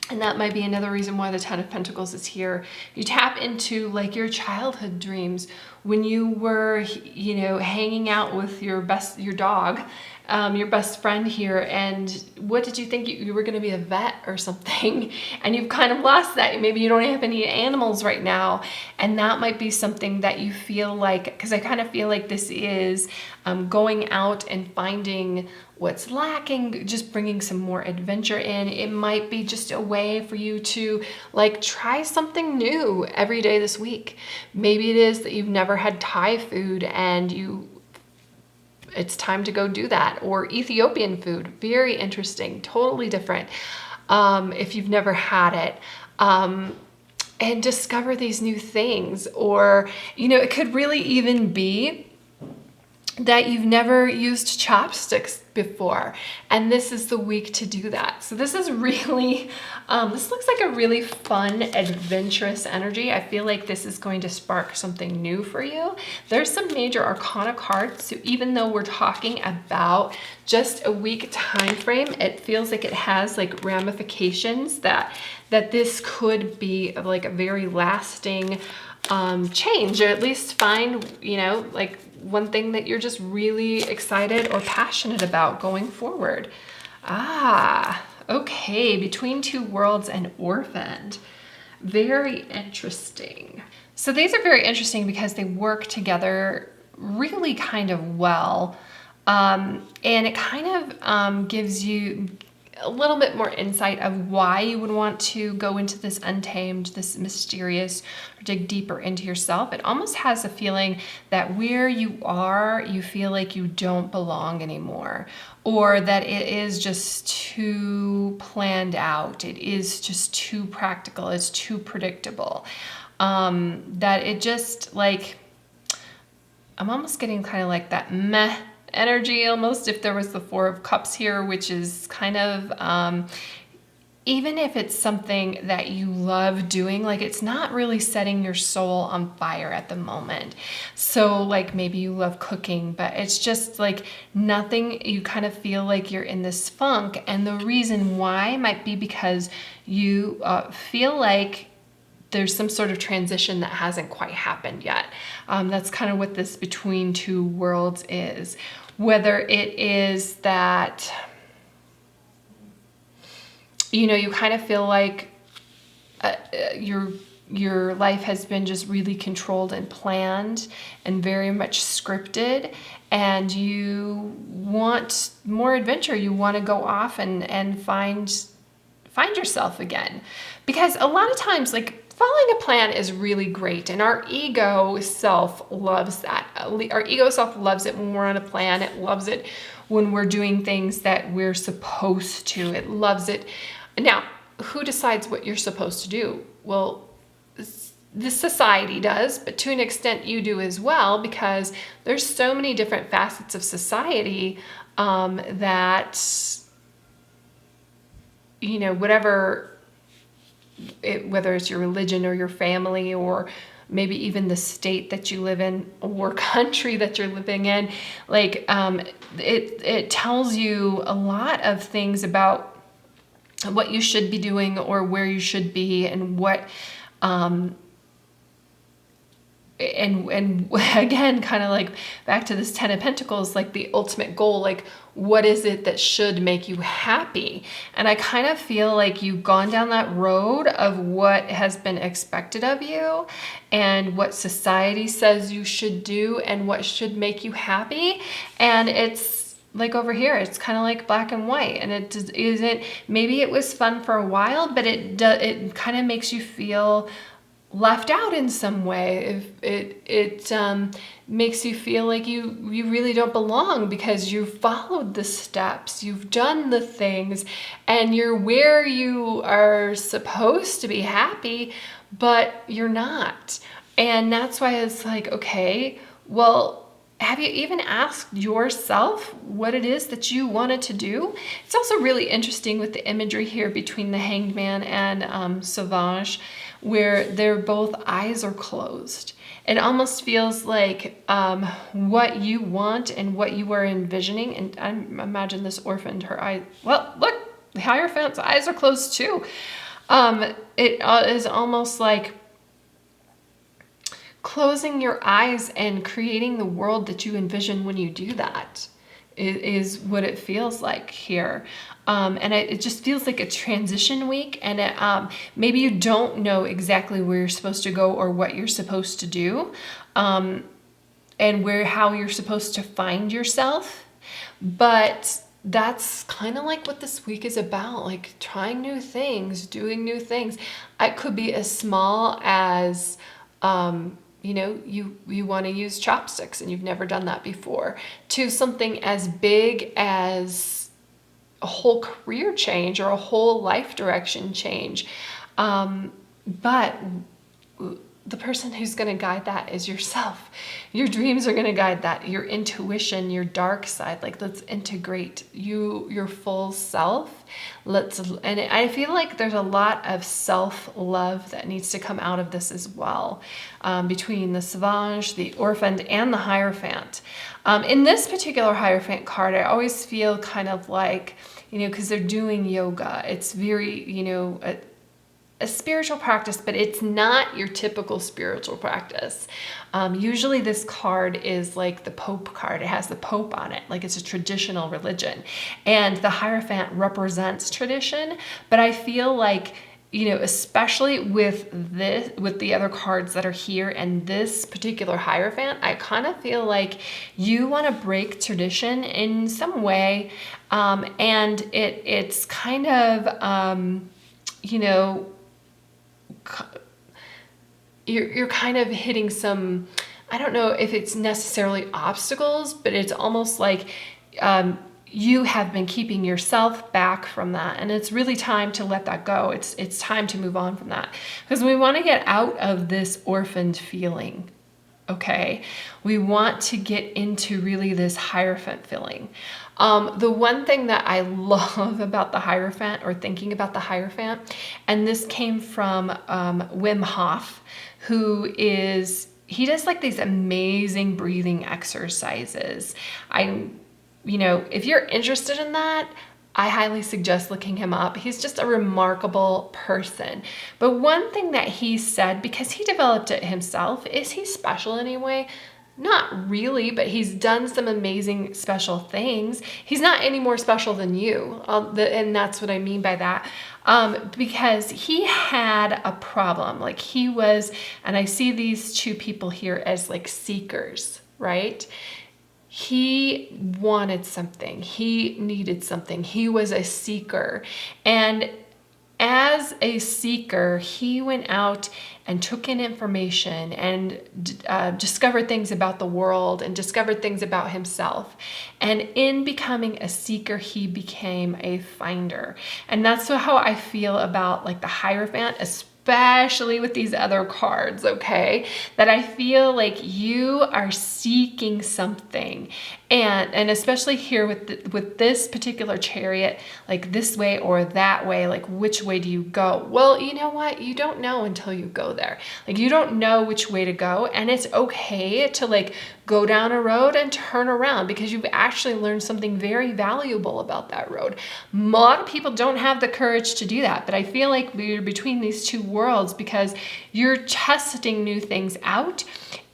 and that might be another reason why the Ten of Pentacles is here. You tap into like your childhood dreams when you were, hanging out with your dog, your best friend here. And what did you think? You were going to be a vet or something, and you've kind of lost that. Maybe you don't have any animals right now. And that might be something that you feel like, because I kind of feel like this is going out and finding what's lacking, just bringing some more adventure in. It might be just a way for you to like try something new every day this week. Maybe it is that you've never had Thai food and it's time to go do that. Or Ethiopian food, very interesting, totally different if you've never had it. And discover these new things. Or, it could really even be that you've never used chopsticks before, and this is the week to do that. So this is really, this looks like a really fun, adventurous energy. I feel like this is going to spark something new for you. There's some major arcana cards, so even though we're talking about just a week time frame, it feels like it has like ramifications that this could be like a very lasting change, or at least find, you know, like one thing that you're just really excited or passionate about going forward. Okay, Between Two Worlds and Orphaned. Very interesting. So these are very interesting because they work together really kind of well. And it kind of gives you a little bit more insight of why you would want to go into this untamed, this mysterious, or dig deeper into yourself. It almost has a feeling that where you are, you feel like you don't belong anymore, or that it is just too planned out. It is just too practical. It's too predictable. That it just like, I'm almost getting kind of like that meh energy almost, if there was the Four of Cups here, which is kind of, even if it's something that you love doing, like it's not really setting your soul on fire at the moment. So like maybe you love cooking, but it's just like nothing, you kind of feel like you're in this funk. And the reason why might be because you feel like there's some sort of transition that hasn't quite happened yet. That's kind of what this Between Two Worlds is. Whether it is that, you know, you kind of feel like your life has been just really controlled and planned and very much scripted, and you want more adventure. You want to go off and find yourself again. Because a lot of times, like, following a plan is really great, and our ego self loves that. Our ego self loves it when we're on a plan. It loves it when we're doing things that we're supposed to. It loves it. Now, who decides what you're supposed to do? Well, this society does, but to an extent you do as well, because there's so many different facets of society that, you know, whatever, whether it's your religion or your family, or maybe even the state that you live in or country that you're living in, like it tells you a lot of things about what you should be doing or where you should be, and what and again, kind of like back to this 10 of Pentacles, like the ultimate goal, like what is it that should make you happy? And I kind of feel like you've gone down that road of what has been expected of you and what society says you should do and what should make you happy. And it's like over here, it's kind of like black and white, and it isn't, maybe it was fun for a while, but it kind of makes you feel left out in some way. If it makes you feel like you really don't belong, because you've followed the steps, you've done the things, and you're where you are supposed to be happy, but you're not. And that's why it's like, okay, well, have you even asked yourself what it is that you wanted to do? It's also really interesting with the imagery here between the Hanged Man and Sauvage, where their both eyes are closed. It almost feels like what you want and what you are envisioning, and I imagine this orphaned, her eyes, well, look, the Hierophant's eyes are closed too. It is almost like closing your eyes and creating the world that you envision when you do that is what it feels like here. And it just feels like a transition week, and maybe you don't know exactly where you're supposed to go or what you're supposed to do, and how you're supposed to find yourself. But that's kind of like what this week is about, like trying new things, doing new things. It could be as small as, you know, you want to use chopsticks and you've never done that before, to something as big as a whole career change or a whole life direction change. But the person who's going to guide that is yourself. Your dreams are going to guide that. Your intuition, your dark side. Like, let's integrate your full self. And I feel like there's a lot of self-love that needs to come out of this as well, between the Sauvage, the Orphaned, and the Hierophant. In this particular Hierophant card, I always feel kind of like, because they're doing yoga. It's very, a spiritual practice, but it's not your typical spiritual practice. Usually this card is like the Pope card. It has the Pope on it, like it's a traditional religion. And the Hierophant represents tradition, but I feel like, especially with the other cards that are here and this particular Hierophant, I kind of feel like you want to break tradition in some way. And it's kind of, you're kind of hitting some, I don't know if it's necessarily obstacles, but it's almost like you have been keeping yourself back from that. And it's really time to let that go. It's time to move on from that, because we want to get out of this orphaned feeling. Okay. We want to get into really this Hierophant feeling. The one thing that I love about the Hierophant, or thinking about the Hierophant, and this came from Wim Hof, he does like these amazing breathing exercises. If you're interested in that, I highly suggest looking him up. He's just a remarkable person. But one thing that he said, because he developed it himself, is he special in any way? Not really, but he's done some amazing special things. He's not any more special than you. And that's what I mean by that. Because he had a problem. Like, he was, and I see these two people here as like seekers, right? He wanted something. He needed something. He was a seeker. And as a seeker, he went out and took in information and discovered things about the world and discovered things about himself. And in becoming a seeker, he became a finder. And that's how I feel about like the Hierophant, especially with these other cards, okay? That I feel like you are seeking something. And especially here with this particular Chariot, like this way or that way, like which way do you go? Well, you know what? You don't know until you go there. Like, you don't know which way to go, and it's okay to like go down a road and turn around, because you've actually learned something very valuable about that road. A lot of people don't have the courage to do that, but I feel like we're between these two worlds because you're testing new things out.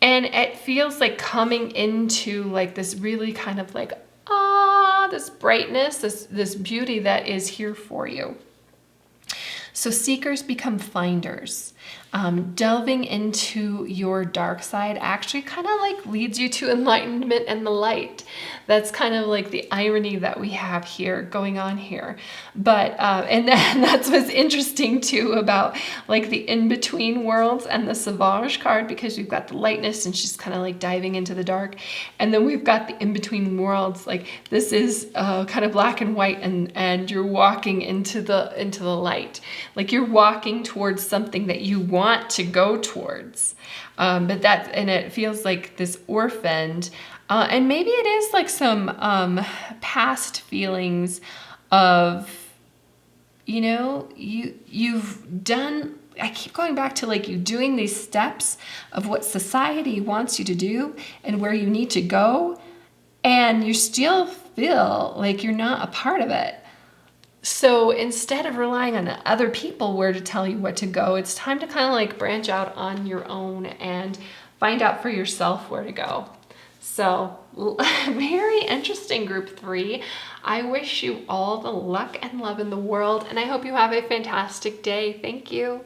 And it feels like coming into like this really kind of like, this brightness, this beauty that is here for you. So seekers become finders. Delving into your dark side actually kind of like leads you to enlightenment and the light. That's kind of like the irony that we have here going on here. But, and that's what's interesting too about like the in-between worlds and the Sauvage card, because we've got the lightness and she's kind of like diving into the dark. And then we've got the in-between worlds. Like, this is kind of black and white, and you're walking into the light. Like, you're walking towards something that you want to go towards. And it feels like this orphaned, and maybe it is like some past feelings of, you've done, I keep going back to like you doing these steps of what society wants you to do and where you need to go, and you still feel like you're not a part of it. So instead of relying on other people where to tell you what to go, it's time to kind of like branch out on your own and find out for yourself where to go. So very interesting, group 3. I wish you all the luck and love in the world, and I hope you have a fantastic day. Thank you.